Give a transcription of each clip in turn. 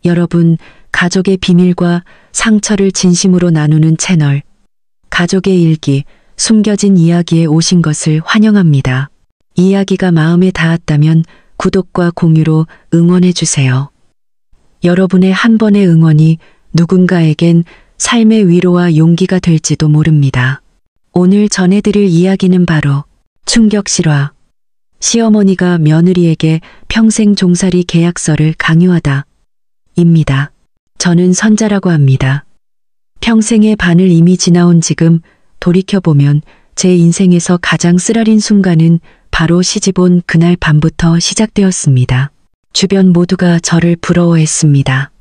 여러분, 가족의 비밀과 상처를 진심으로 나누는 채널, 가족의 일기, 숨겨진 이야기에 오신 것을 환영합니다. 이야기가 마음에 닿았다면 구독과 공유로 응원해 주세요. 여러분의 한 번의 응원이 누군가에겐 삶의 위로와 용기가 될지도 모릅니다. 오늘 전해드릴 이야기는 바로 충격 실화. 시어머니가 며느리에게 평생 종살이 계약서를 강요하다 입니다. 저는 선자라고 합니다. 평생의 반을 이미 지나온 지금 돌이켜보면 제 인생에서 가장 쓰라린 순간은 바로 시집온 그날 밤부터 시작되었습니다. 주변 모두가 저를 부러워했습니다.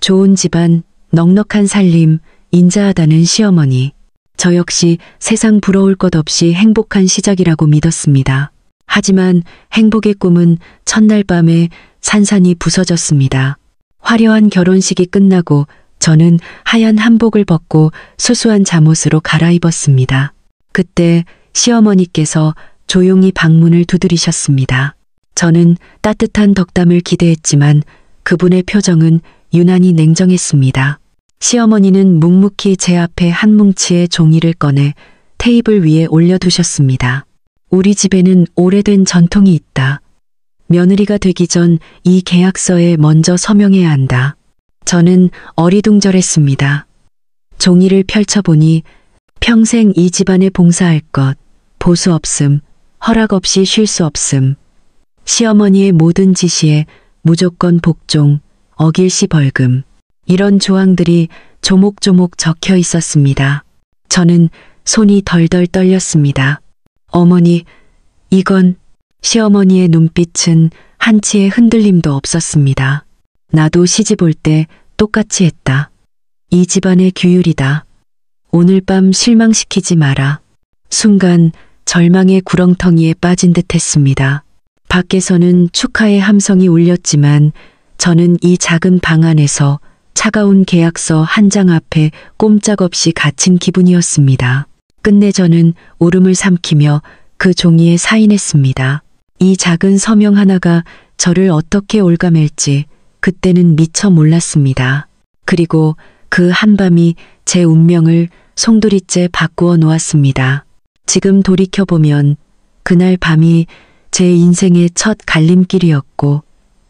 좋은 집안, 넉넉한 살림, 인자하다는 시어머니. 저 역시 세상 부러울 것 없이 행복한 시작이라고 믿었습니다. 하지만 행복의 꿈은 첫날 밤에 산산이 부서졌습니다. 화려한 결혼식이 끝나고 저는 하얀 한복을 벗고 수수한 잠옷으로 갈아입었습니다. 그때 시어머니께서 조용히 방문을 두드리셨습니다. 저는 따뜻한 덕담을 기대했지만 그분의 표정은 유난히 냉정했습니다. 시어머니는 묵묵히 제 앞에 한 뭉치의 종이를 꺼내 테이블 위에 올려두셨습니다. 우리 집에는 오래된 전통이 있다. 며느리가 되기 전 이 계약서에 먼저 서명해야 한다. 저는 어리둥절했습니다. 종이를 펼쳐보니 평생 이 집안에 봉사할 것, 보수 없음, 허락 없이 쉴 수 없음, 시어머니의 모든 지시에 무조건 복종, 어길 시 벌금, 이런 조항들이 조목조목 적혀 있었습니다. 저는 손이 덜덜 떨렸습니다. 어머니, 이건... 시어머니의 눈빛은 한치의 흔들림도 없었습니다. 나도 시집 올 때 똑같이 했다. 이 집안의 규율이다. 오늘 밤 실망시키지 마라. 순간 절망의 구렁텅이에 빠진 듯 했습니다. 밖에서는 축하의 함성이 울렸지만 저는 이 작은 방 안에서 차가운 계약서 한 장 앞에 꼼짝없이 갇힌 기분이었습니다. 끝내 저는 울음을 삼키며 그 종이에 사인했습니다. 이 작은 서명 하나가 저를 어떻게 올가맬지 그때는 미처 몰랐습니다. 그리고 그 한밤이 제 운명을 송두리째 바꾸어 놓았습니다. 지금 돌이켜보면 그날 밤이 제 인생의 첫 갈림길이었고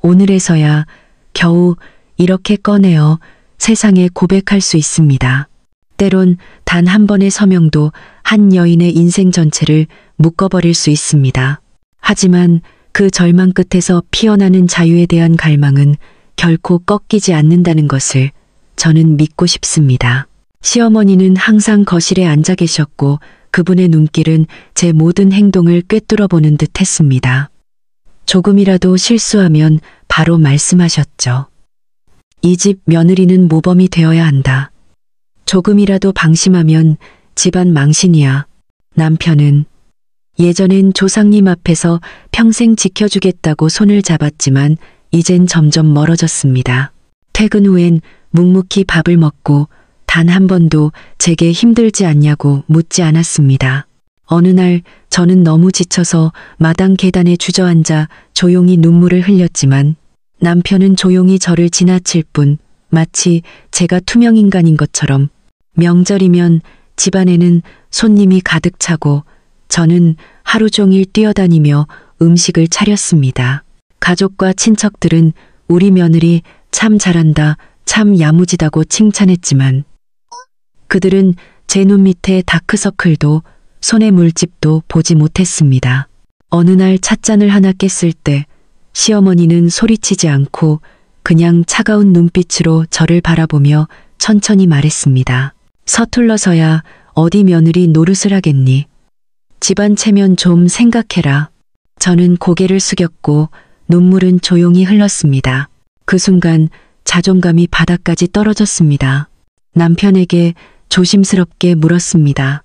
오늘에서야 겨우 이렇게 꺼내어 세상에 고백할 수 있습니다. 때론 단 한 번의 서명도 한 여인의 인생 전체를 묶어버릴 수 있습니다. 하지만 그 절망 끝에서 피어나는 자유에 대한 갈망은 결코 꺾이지 않는다는 것을 저는 믿고 싶습니다. 시어머니는 항상 거실에 앉아 계셨고 그분의 눈길은 제 모든 행동을 꿰뚫어 보는 듯 했습니다. 조금이라도 실수하면 바로 말씀하셨죠. 이 집 며느리는 모범이 되어야 한다. 조금이라도 방심하면 집안 망신이야. 남편은 예전엔 조상님 앞에서 평생 지켜주겠다고 손을 잡았지만 이젠 점점 멀어졌습니다. 퇴근 후엔 묵묵히 밥을 먹고 단 한 번도 제게 힘들지 않냐고 묻지 않았습니다. 어느 날 저는 너무 지쳐서 마당 계단에 주저앉아 조용히 눈물을 흘렸지만 남편은 조용히 저를 지나칠 뿐 마치 제가 투명인간인 것처럼 명절이면 집안에는 손님이 가득 차고 저는 하루 종일 뛰어다니며 음식을 차렸습니다. 가족과 친척들은 우리 며느리 참 잘한다, 참 야무지다고 칭찬했지만 그들은 제 눈 밑에 다크서클도 손에 물집도 보지 못했습니다. 어느 날 찻잔을 하나 깼을 때 시어머니는 소리치지 않고 그냥 차가운 눈빛으로 저를 바라보며 천천히 말했습니다. 서툴러서야 어디 며느리 노릇을 하겠니? 집안 체면 좀 생각해라. 저는 고개를 숙였고 눈물은 조용히 흘렀습니다. 그 순간 자존감이 바닥까지 떨어졌습니다. 남편에게 조심스럽게 물었습니다.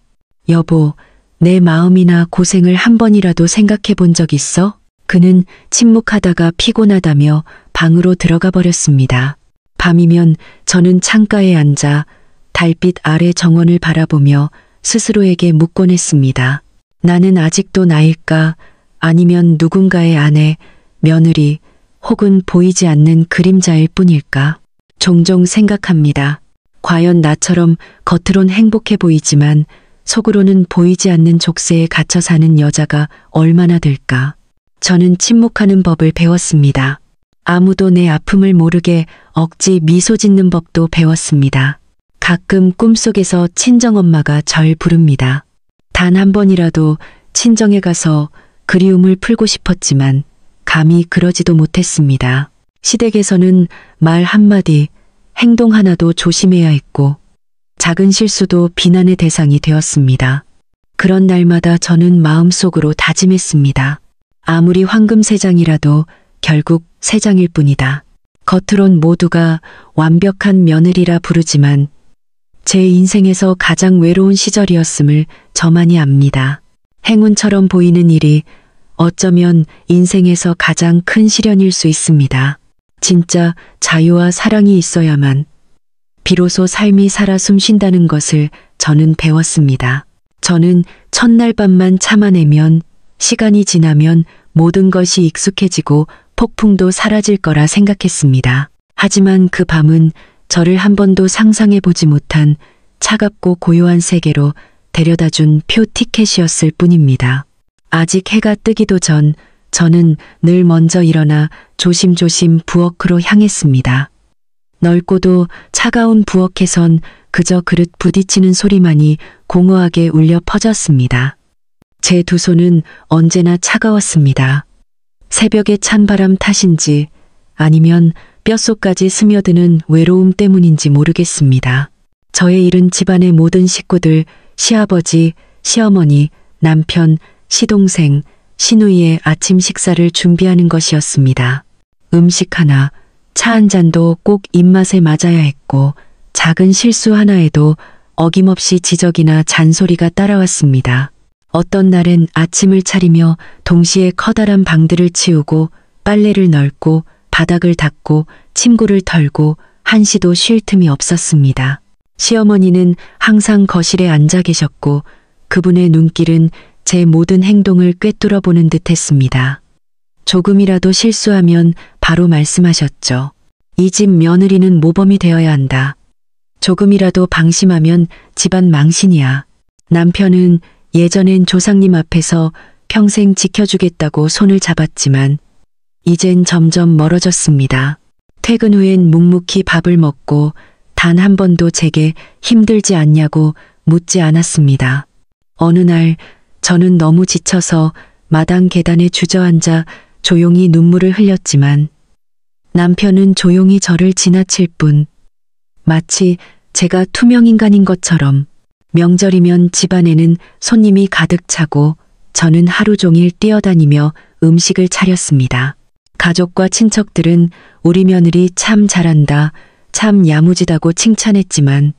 여보, 내 마음이나 고생을 한 번이라도 생각해 본 적 있어? 그는 침묵하다가 피곤하다며 방으로 들어가 버렸습니다. 밤이면 저는 창가에 앉아 달빛 아래 정원을 바라보며 스스로에게 묻곤 했습니다. 나는 아직도 나일까? 아니면 누군가의 아내, 며느리, 혹은 보이지 않는 그림자일 뿐일까? 종종 생각합니다. 과연 나처럼 겉으론 행복해 보이지만 속으로는 보이지 않는 족쇄에 갇혀 사는 여자가 얼마나 될까? 저는 침묵하는 법을 배웠습니다. 아무도 내 아픔을 모르게 억지 미소 짓는 법도 배웠습니다. 가끔 꿈속에서 친정엄마가 절 부릅니다. 단 한 번이라도 친정에 가서 그리움을 풀고 싶었지만 감히 그러지도 못했습니다. 시댁에서는 말 한마디, 행동 하나도 조심해야 했고 작은 실수도 비난의 대상이 되었습니다. 그런 날마다 저는 마음속으로 다짐했습니다. 아무리 황금세장이라도 결국 세장일 뿐이다. 겉으론 모두가 완벽한 며느리라 부르지만 제 인생에서 가장 외로운 시절이었음을 저만이 압니다. 행운처럼 보이는 일이 어쩌면 인생에서 가장 큰 시련일 수 있습니다. 진짜 자유와 사랑이 있어야만 비로소 삶이 살아 숨쉰다는 것을 저는 배웠습니다. 저는 첫날 밤만 참아내면 시간이 지나면 모든 것이 익숙해지고 폭풍도 사라질 거라 생각했습니다. 하지만 그 밤은 저를 한 번도 상상해 보지 못한 차갑고 고요한 세계로 데려다준 표 티켓이었을 뿐입니다. 아직 해가 뜨기도 전 저는 늘 먼저 일어나 조심조심 부엌으로 향했습니다. 넓고도 차가운 부엌에선 그저 그릇 부딪히는 소리만이 공허하게 울려 퍼졌습니다. 제 두 손은 언제나 차가웠습니다. 새벽의 찬바람 탓인지 아니면 뼛속까지 스며드는 외로움 때문인지 모르겠습니다. 저의 일은 집안의 모든 식구들, 시아버지, 시어머니, 남편, 시동생, 시누이의 아침 식사를 준비하는 것이었습니다. 음식 하나, 차 한 잔도 꼭 입맛에 맞아야 했고 작은 실수 하나에도 어김없이 지적이나 잔소리가 따라왔습니다. 어떤 날엔 아침을 차리며 동시에 커다란 방들을 치우고 빨래를 널고 바닥을 닦고 침구를 털고 한시도 쉴 틈이 없었습니다. 시어머니는 항상 거실에 앉아 계셨고 그분의 눈길은 제 모든 행동을 꿰뚫어 보는 듯 했습니다. 조금이라도 실수하면 바로 말씀하셨죠. 이 집 며느리는 모범이 되어야 한다. 조금이라도 방심하면 집안 망신이야. 남편은 예전엔 조상님 앞에서 평생 지켜주겠다고 손을 잡았지만 이젠 점점 멀어졌습니다. 퇴근 후엔 묵묵히 밥을 먹고 단 한 번도 제게 힘들지 않냐고 묻지 않았습니다. 어느 날 저는 너무 지쳐서 마당 계단에 주저앉아 조용히 눈물을 흘렸지만 남편은 조용히 저를 지나칠 뿐 마치 제가 투명인간인 것처럼 명절이면 집안에는 손님이 가득 차고 저는 하루 종일 뛰어다니며 음식을 차렸습니다. 가족과 친척들은 우리 며느리 참 잘한다, 참 야무지다고 칭찬했지만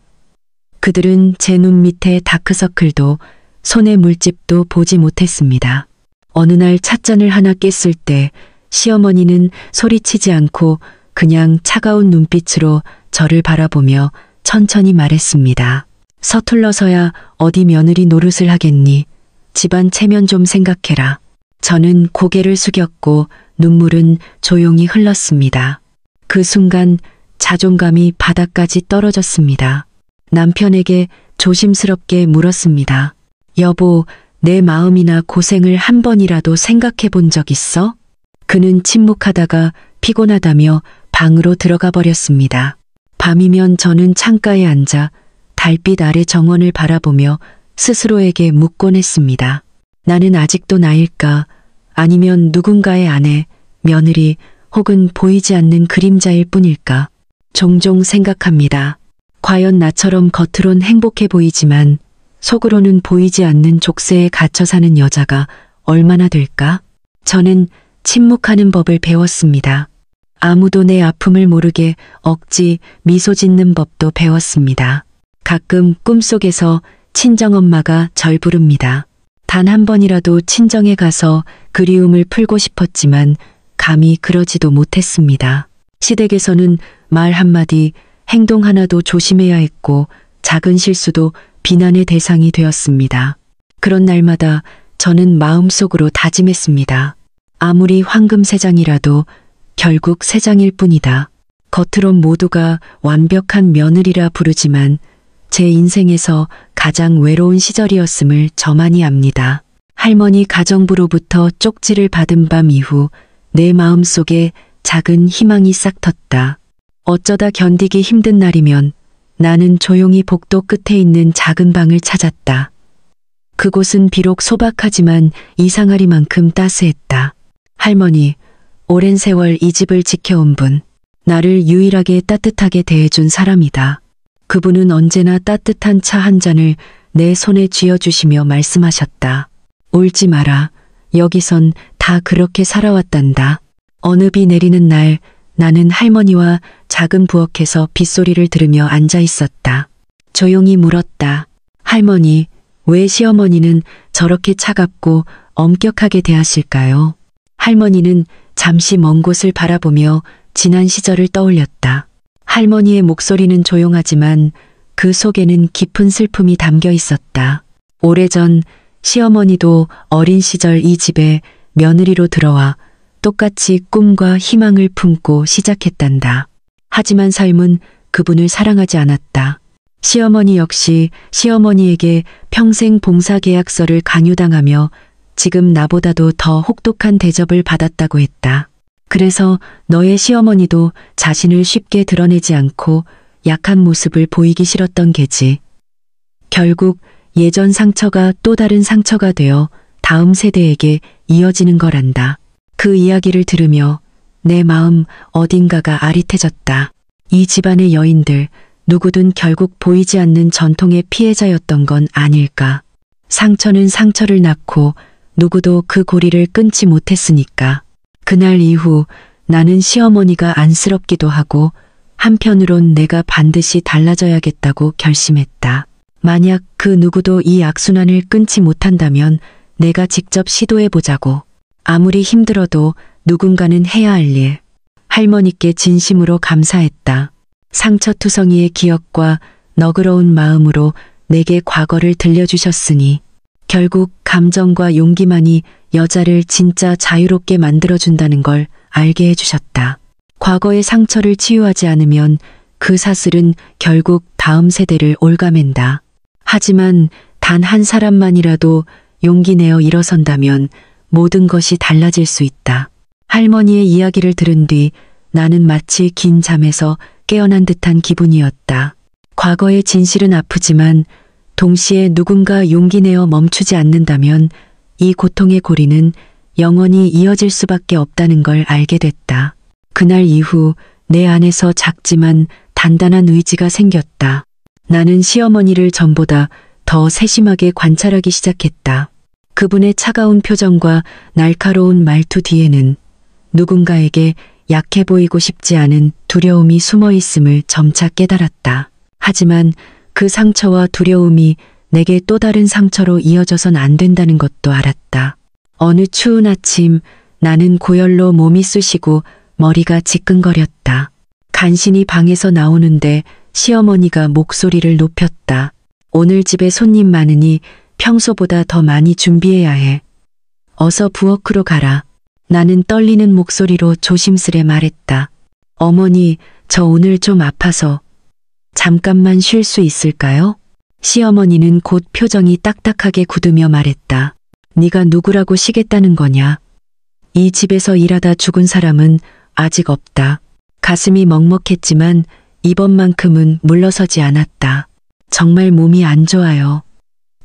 그들은 제 눈 밑에 다크서클도 손에 물집도 보지 못했습니다. 어느 날 찻잔을 하나 깼을 때 시어머니는 소리치지 않고 그냥 차가운 눈빛으로 저를 바라보며 천천히 말했습니다. 서툴러서야 어디 며느리 노릇을 하겠니? 집안 체면 좀 생각해라. 저는 고개를 숙였고 눈물은 조용히 흘렀습니다. 그 순간 자존감이 바닥까지 떨어졌습니다. 남편에게 조심스럽게 물었습니다. 여보, 내 마음이나 고생을 한 번이라도 생각해 본 적 있어? 그는 침묵하다가 피곤하다며 방으로 들어가 버렸습니다. 밤이면 저는 창가에 앉아 달빛 아래 정원을 바라보며 스스로에게 묻곤 했습니다. 나는 아직도 나일까? 아니면 누군가의 아내, 며느리 혹은 보이지 않는 그림자일 뿐일까? 종종 생각합니다. 과연 나처럼 겉으론 행복해 보이지만 속으로는 보이지 않는 족쇄에 갇혀 사는 여자가 얼마나 될까? 저는 침묵하는 법을 배웠습니다. 아무도 내 아픔을 모르게 억지 미소 짓는 법도 배웠습니다. 가끔 꿈속에서 친정엄마가 절 부릅니다. 단 한 번이라도 친정에 가서 그리움을 풀고 싶었지만 감히 그러지도 못했습니다. 시댁에서는 말 한마디, 행동 하나도 조심해야 했고 작은 실수도 비난의 대상이 되었습니다. 그런 날마다 저는 마음속으로 다짐했습니다. 아무리 황금세장이라도 결국 세 장일 뿐이다. 겉으론 모두가 완벽한 며느리라 부르지만 제 인생에서 가장 외로운 시절이었음을 저만이 압니다. 할머니 가정부로부터 쪽지를 받은 밤 이후 내 마음속에 작은 희망이 싹 텄다. 어쩌다 견디기 힘든 날이면 나는 조용히 복도 끝에 있는 작은 방을 찾았다. 그곳은 비록 소박하지만 이상하리만큼 따스했다. 할머니, 오랜 세월 이 집을 지켜온 분, 나를 유일하게 따뜻하게 대해준 사람이다. 그분은 언제나 따뜻한 차 한 잔을 내 손에 쥐어주시며 말씀하셨다. 울지 마라. 여기선 다 그렇게 살아왔단다. 어느 비 내리는 날 나는 할머니와 작은 부엌에서 빗소리를 들으며 앉아 있었다. 조용히 물었다. 할머니, 왜 시어머니는 저렇게 차갑고 엄격하게 대하실까요? 할머니는 잠시 먼 곳을 바라보며 지난 시절을 떠올렸다. 할머니의 목소리는 조용하지만 그 속에는 깊은 슬픔이 담겨 있었다. 오래전 시어머니도 어린 시절 이 집에 며느리로 들어와 똑같이 꿈과 희망을 품고 시작했단다. 하지만 삶은 그분을 사랑하지 않았다. 시어머니 역시 시어머니에게 평생 봉사계약서를 강요당하며 지금 나보다도 더 혹독한 대접을 받았다고 했다. 그래서 너의 시어머니도 자신을 쉽게 드러내지 않고 약한 모습을 보이기 싫었던 게지. 결국 예전 상처가 또 다른 상처가 되어 다음 세대에게 이어지는 거란다. 그 이야기를 들으며 내 마음 어딘가가 아릿해졌다. 이 집안의 여인들 누구든 결국 보이지 않는 전통의 피해자였던 건 아닐까. 상처는 상처를 낳고 누구도 그 고리를 끊지 못했으니까. 그날 이후 나는 시어머니가 안쓰럽기도 하고 한편으론 내가 반드시 달라져야겠다고 결심했다. 만약 그 누구도 이 악순환을 끊지 못한다면 내가 직접 시도해보자고. 아무리 힘들어도 누군가는 해야 할 일. 할머니께 진심으로 감사했다. 상처투성이의 기억과 너그러운 마음으로 내게 과거를 들려주셨으니 결국 감정과 용기만이 여자를 진짜 자유롭게 만들어준다는 걸 알게 해주셨다. 과거의 상처를 치유하지 않으면 그 사슬은 결국 다음 세대를 올가맨다. 하지만 단 한 사람만이라도 용기 내어 일어선다면 모든 것이 달라질 수 있다. 할머니의 이야기를 들은 뒤 나는 마치 긴 잠에서 깨어난 듯한 기분이었다. 과거의 진실은 아프지만 동시에 누군가 용기 내어 멈추지 않는다면 이 고통의 고리는 영원히 이어질 수밖에 없다는 걸 알게 됐다. 그날 이후 내 안에서 작지만 단단한 의지가 생겼다. 나는 시어머니를 전보다 더 세심하게 관찰하기 시작했다. 그분의 차가운 표정과 날카로운 말투 뒤에는 누군가에게 약해 보이고 싶지 않은 두려움이 숨어 있음을 점차 깨달았다. 하지만 그 상처와 두려움이 내게 또 다른 상처로 이어져선 안 된다는 것도 알았다. 어느 추운 아침 나는 고열로 몸이 쑤시고 머리가 지끈거렸다. 간신히 방에서 나오는데 시어머니가 목소리를 높였다. 오늘 집에 손님 많으니 평소보다 더 많이 준비해야 해. 어서 부엌으로 가라. 나는 떨리는 목소리로 조심스레 말했다. 어머니, 저 오늘 좀 아파서 잠깐만 쉴 수 있을까요? 시어머니는 곧 표정이 딱딱하게 굳으며 말했다. 네가 누구라고 쉬겠다는 거냐? 이 집에서 일하다 죽은 사람은 아직 없다. 가슴이 먹먹했지만 이번만큼은 물러서지 않았다. 정말 몸이 안 좋아요.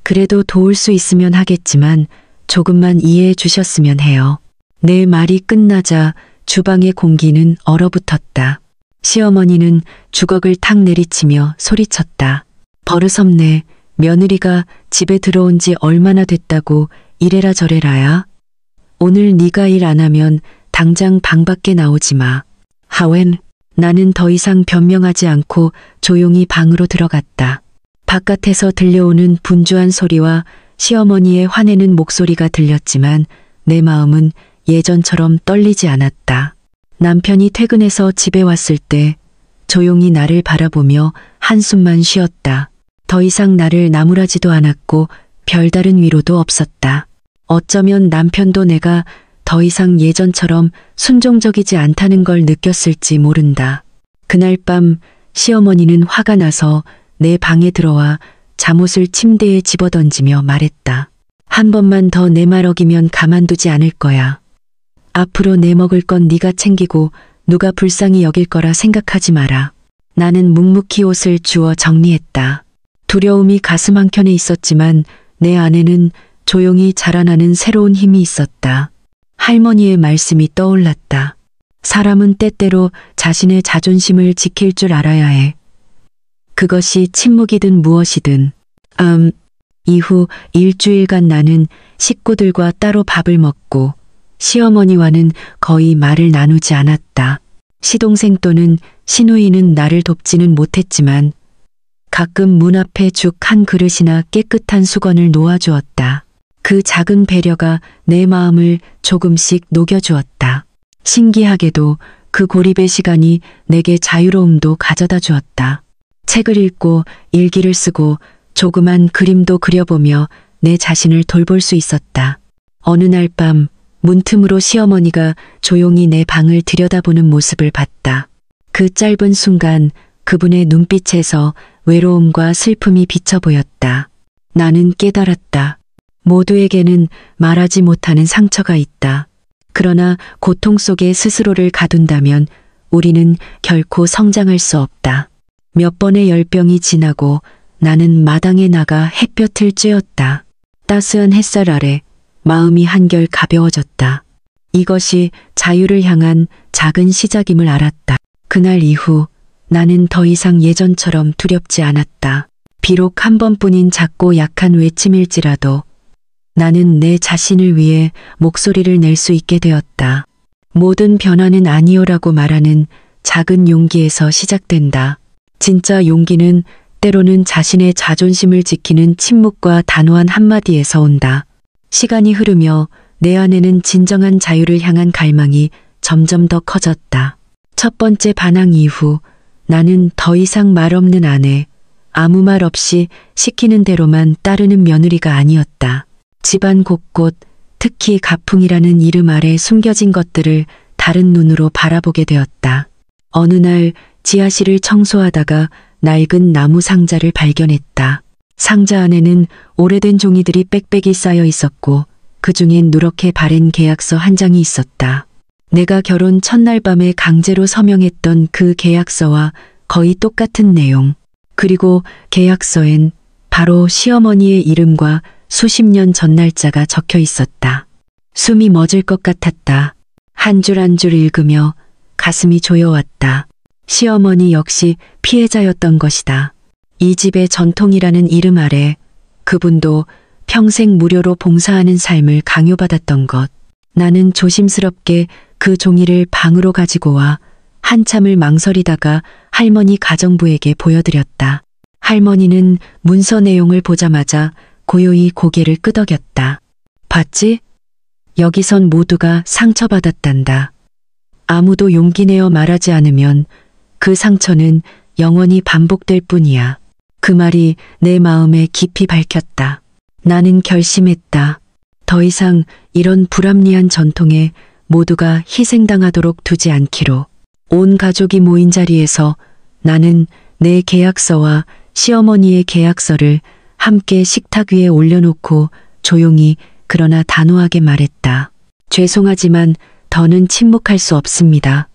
그래도 도울 수 있으면 하겠지만 조금만 이해해 주셨으면 해요. 내 말이 끝나자 주방의 공기는 얼어붙었다. 시어머니는 주걱을 탁 내리치며 소리쳤다. 버릇없네. 며느리가 집에 들어온 지 얼마나 됐다고 이래라 저래라야. 오늘 네가 일 안 하면 당장 방 밖에 나오지 마. 하웬. 나는 더 이상 변명하지 않고 조용히 방으로 들어갔다. 바깥에서 들려오는 분주한 소리와 시어머니의 화내는 목소리가 들렸지만 내 마음은 예전처럼 떨리지 않았다. 남편이 퇴근해서 집에 왔을 때 조용히 나를 바라보며 한숨만 쉬었다. 더 이상 나를 나무라지도 않았고 별다른 위로도 없었다. 어쩌면 남편도 내가 더 더 이상 예전처럼 순종적이지 않다는 걸 느꼈을지 모른다. 그날 밤 시어머니는 화가 나서 내 방에 들어와 잠옷을 침대에 집어던지며 말했다. 한 번만 더 내 말 어기면 가만두지 않을 거야. 앞으로 내 먹을 건 네가 챙기고 누가 불쌍히 여길 거라 생각하지 마라. 나는 묵묵히 옷을 주워 정리했다. 두려움이 가슴 한켠에 있었지만 내 안에는 조용히 자라나는 새로운 힘이 있었다. 할머니의 말씀이 떠올랐다. 사람은 때때로 자신의 자존심을 지킬 줄 알아야 해. 그것이 침묵이든 무엇이든. 이후 일주일간 나는 식구들과 따로 밥을 먹고 시어머니와는 거의 말을 나누지 않았다. 시동생 또는 시누이는 나를 돕지는 못했지만 가끔 문 앞에 죽 한 그릇이나 깨끗한 수건을 놓아주었다. 그 작은 배려가 내 마음을 조금씩 녹여주었다. 신기하게도 그 고립의 시간이 내게 자유로움도 가져다 주었다. 책을 읽고 일기를 쓰고 조그만 그림도 그려보며 내 자신을 돌볼 수 있었다. 어느 날 밤 문틈으로 시어머니가 조용히 내 방을 들여다보는 모습을 봤다. 그 짧은 순간 그분의 눈빛에서 외로움과 슬픔이 비쳐 보였다. 나는 깨달았다. 모두에게는 말하지 못하는 상처가 있다. 그러나 고통 속에 스스로를 가둔다면 우리는 결코 성장할 수 없다. 몇 번의 열병이 지나고 나는 마당에 나가 햇볕을 쬐었다. 따스한 햇살 아래 마음이 한결 가벼워졌다. 이것이 자유를 향한 작은 시작임을 알았다. 그날 이후 나는 더 이상 예전처럼 두렵지 않았다. 비록 한 번뿐인 작고 약한 외침일지라도 나는 내 자신을 위해 목소리를 낼 수 있게 되었다. 모든 변화는 아니오라고 말하는 작은 용기에서 시작된다. 진짜 용기는 때로는 자신의 자존심을 지키는 침묵과 단호한 한마디에서 온다. 시간이 흐르며 내 안에는 진정한 자유를 향한 갈망이 점점 더 커졌다. 첫 번째 반항 이후 나는 더 이상 말 없는 아내, 아무 말 없이 시키는 대로만 따르는 며느리가 아니었다. 집안 곳곳, 특히 가풍이라는 이름 아래 숨겨진 것들을 다른 눈으로 바라보게 되었다. 어느 날 지하실을 청소하다가 낡은 나무 상자를 발견했다. 상자 안에는 오래된 종이들이 빽빽이 쌓여 있었고 그중엔 누렇게 바랜 계약서 한 장이 있었다. 내가 결혼 첫날 밤에 강제로 서명했던 그 계약서와 거의 똑같은 내용. 그리고 계약서엔 바로 시어머니의 이름과 수십 년 전 날짜가 적혀 있었다. 숨이 멎을 것 같았다. 한 줄 한 줄 읽으며 가슴이 조여왔다. 시어머니 역시 피해자였던 것이다. 이 집의 전통이라는 이름 아래 그분도 평생 무료로 봉사하는 삶을 강요받았던 것. 나는 조심스럽게 그 종이를 방으로 가지고 와 한참을 망설이다가 할머니 가정부에게 보여드렸다. 할머니는 문서 내용을 보자마자 고요히 고개를 끄덕였다. 봤지? 여기선 모두가 상처받았단다. 아무도 용기 내어 말하지 않으면 그 상처는 영원히 반복될 뿐이야. 그 말이 내 마음에 깊이 박혔다. 나는 결심했다. 더 이상 이런 불합리한 전통에 모두가 희생당하도록 두지 않기로. 온 가족이 모인 자리에서 나는 내 계약서와 시어머니의 계약서를 함께 식탁 위에 올려놓고 조용히 그러나 단호하게 말했다. 죄송하지만 더는 침묵할 수 없습니다.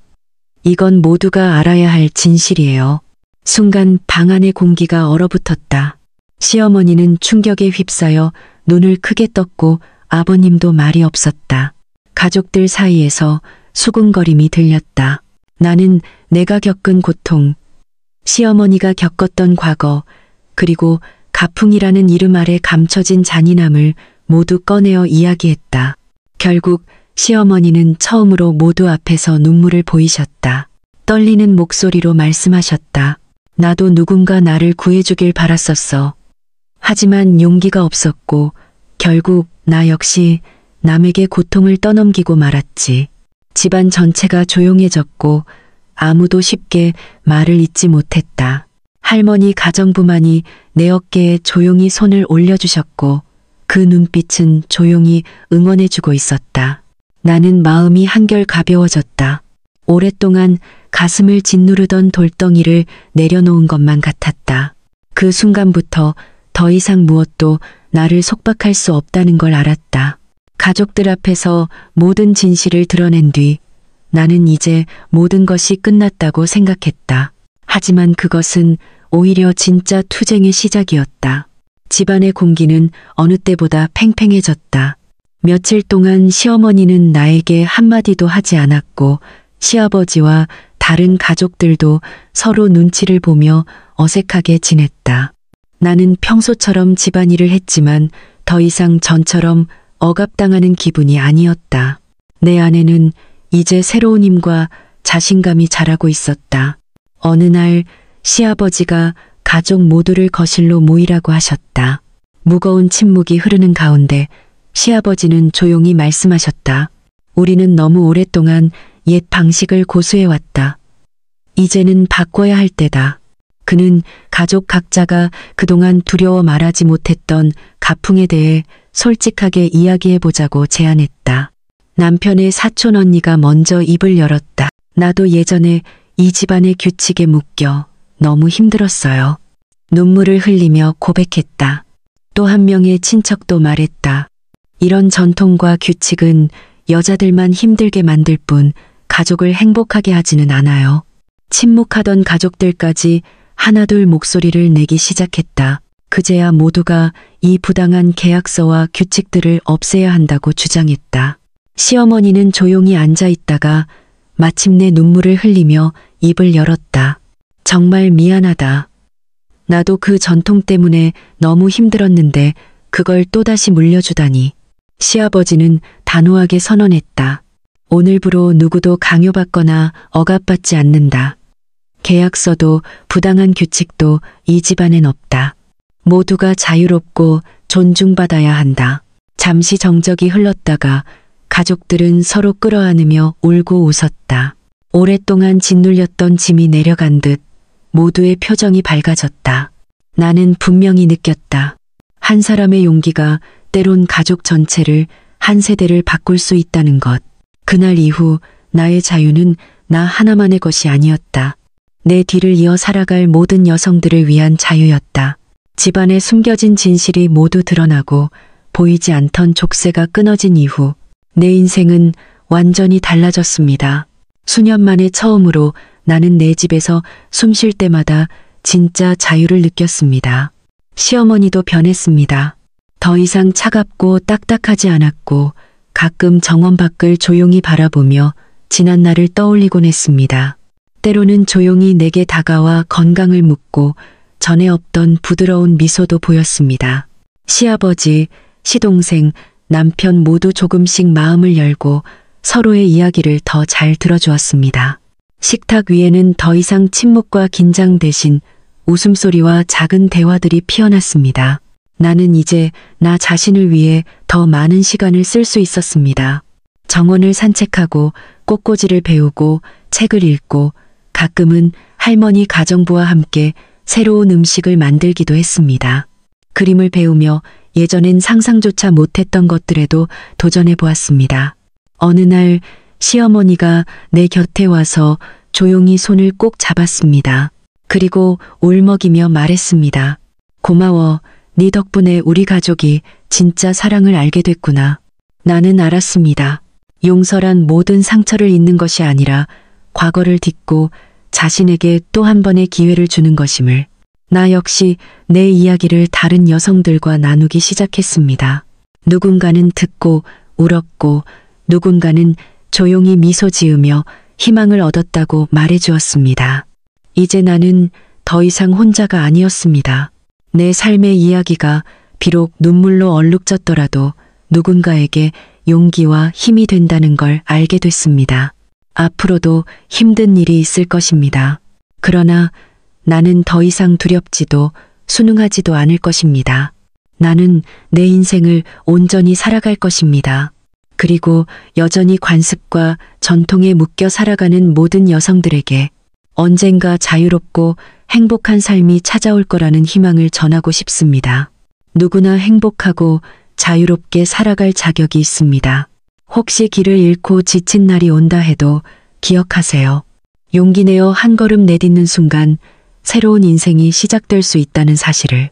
이건 모두가 알아야 할 진실이에요. 순간 방 안의 공기가 얼어붙었다. 시어머니는 충격에 휩싸여 눈을 크게 떴고 아버님도 말이 없었다. 가족들 사이에서 수군거림이 들렸다. 나는 내가 겪은 고통, 시어머니가 겪었던 과거, 그리고 가풍이라는 이름 아래 감춰진 잔인함을 모두 꺼내어 이야기했다. 결국 시어머니는 처음으로 모두 앞에서 눈물을 보이셨다. 떨리는 목소리로 말씀하셨다. 나도 누군가 나를 구해주길 바랐었어. 하지만 용기가 없었고 결국 나 역시 남에게 고통을 떠넘기고 말았지. 집안 전체가 조용해졌고 아무도 쉽게 말을 잇지 못했다. 할머니 가정부만이 내 어깨에 조용히 손을 올려주셨고 그 눈빛은 조용히 응원해주고 있었다. 나는 마음이 한결 가벼워졌다. 오랫동안 가슴을 짓누르던 돌덩이를 내려놓은 것만 같았다. 그 순간부터 더 이상 무엇도 나를 속박할 수 없다는 걸 알았다. 가족들 앞에서 모든 진실을 드러낸 뒤 나는 이제 모든 것이 끝났다고 생각했다. 하지만 그것은 오히려 진짜 투쟁의 시작이었다. 집안의 공기는 어느 때보다 팽팽해졌다. 며칠 동안 시어머니는 나에게 한마디도 하지 않았고 시아버지와 다른 가족들도 서로 눈치를 보며 어색하게 지냈다. 나는 평소처럼 집안일을 했지만 더 이상 전처럼 억압당하는 기분이 아니었다. 내 안에는 이제 새로운 힘과 자신감이 자라고 있었다. 어느 날 시아버지가 가족 모두를 거실로 모이라고 하셨다. 무거운 침묵이 흐르는 가운데 시아버지는 조용히 말씀하셨다. 우리는 너무 오랫동안 옛 방식을 고수해왔다. 이제는 바꿔야 할 때다. 그는 가족 각자가 그동안 두려워 말하지 못했던 가풍에 대해 솔직하게 이야기해보자고 제안했다. 남편의 사촌 언니가 먼저 입을 열었다. 나도 예전에 이 집안의 규칙에 묶여 너무 힘들었어요. 눈물을 흘리며 고백했다. 또 한 명의 친척도 말했다. 이런 전통과 규칙은 여자들만 힘들게 만들 뿐 가족을 행복하게 하지는 않아요. 침묵하던 가족들까지 하나둘 목소리를 내기 시작했다. 그제야 모두가 이 부당한 계약서와 규칙들을 없애야 한다고 주장했다. 시어머니는 조용히 앉아 있다가 마침내 눈물을 흘리며 입을 열었다. 정말 미안하다. 나도 그 전통 때문에 너무 힘들었는데 그걸 또다시 물려주다니. 시아버지는 단호하게 선언했다. 오늘부로 누구도 강요받거나 억압받지 않는다. 계약서도 부당한 규칙도 이 집안엔 없다. 모두가 자유롭고 존중받아야 한다. 잠시 정적이 흘렀다가 가족들은 서로 끌어안으며 울고 웃었다. 오랫동안 짓눌렸던 짐이 내려간 듯 모두의 표정이 밝아졌다. 나는 분명히 느꼈다. 한 사람의 용기가 때론 가족 전체를 한 세대를 바꿀 수 있다는 것. 그날 이후 나의 자유는 나 하나만의 것이 아니었다. 내 뒤를 이어 살아갈 모든 여성들을 위한 자유였다. 집안에 숨겨진 진실이 모두 드러나고 보이지 않던 족쇄가 끊어진 이후 내 인생은 완전히 달라졌습니다. 수년 만에 처음으로 나는 내 집에서 숨 쉴 때마다 진짜 자유를 느꼈습니다. 시어머니도 변했습니다. 더 이상 차갑고 딱딱하지 않았고 가끔 정원 밖을 조용히 바라보며 지난 날을 떠올리곤 했습니다. 때로는 조용히 내게 다가와 건강을 묻고 전에 없던 부드러운 미소도 보였습니다. 시아버지, 시동생, 남편 모두 조금씩 마음을 열고 서로의 이야기를 더 잘 들어주었습니다. 식탁 위에는 더 이상 침묵과 긴장 대신 웃음소리와 작은 대화들이 피어났습니다. 나는 이제 나 자신을 위해 더 많은 시간을 쓸 수 있었습니다. 정원을 산책하고 꽃꽂이를 배우고 책을 읽고 가끔은 할머니 가정부와 함께 새로운 음식을 만들기도 했습니다. 그림을 배우며 예전엔 상상조차 못했던 것들에도 도전해 보았습니다. 어느 날 시어머니가 내 곁에 와서 조용히 손을 꼭 잡았습니다. 그리고 울먹이며 말했습니다. 고마워. 네 덕분에 우리 가족이 진짜 사랑을 알게 됐구나. 나는 알았습니다. 용서란 모든 상처를 잊는 것이 아니라 과거를 딛고 자신에게 또 한 번의 기회를 주는 것임을. 나 역시 내 이야기를 다른 여성들과 나누기 시작했습니다. 누군가는 듣고 울었고 누군가는 조용히 미소 지으며 희망을 얻었다고 말해주었습니다. 이제 나는 더 이상 혼자가 아니었습니다. 내 삶의 이야기가 비록 눈물로 얼룩졌더라도 누군가에게 용기와 힘이 된다는 걸 알게 됐습니다. 앞으로도 힘든 일이 있을 것입니다. 그러나 나는 더 이상 두렵지도 순응하지도 않을 것입니다. 나는 내 인생을 온전히 살아갈 것입니다. 그리고 여전히 관습과 전통에 묶여 살아가는 모든 여성들에게 언젠가 자유롭고 행복한 삶이 찾아올 거라는 희망을 전하고 싶습니다. 누구나 행복하고 자유롭게 살아갈 자격이 있습니다. 혹시 길을 잃고 지친 날이 온다 해도 기억하세요. 용기 내어 한 걸음 내딛는 순간 새로운 인생이 시작될 수 있다는 사실을.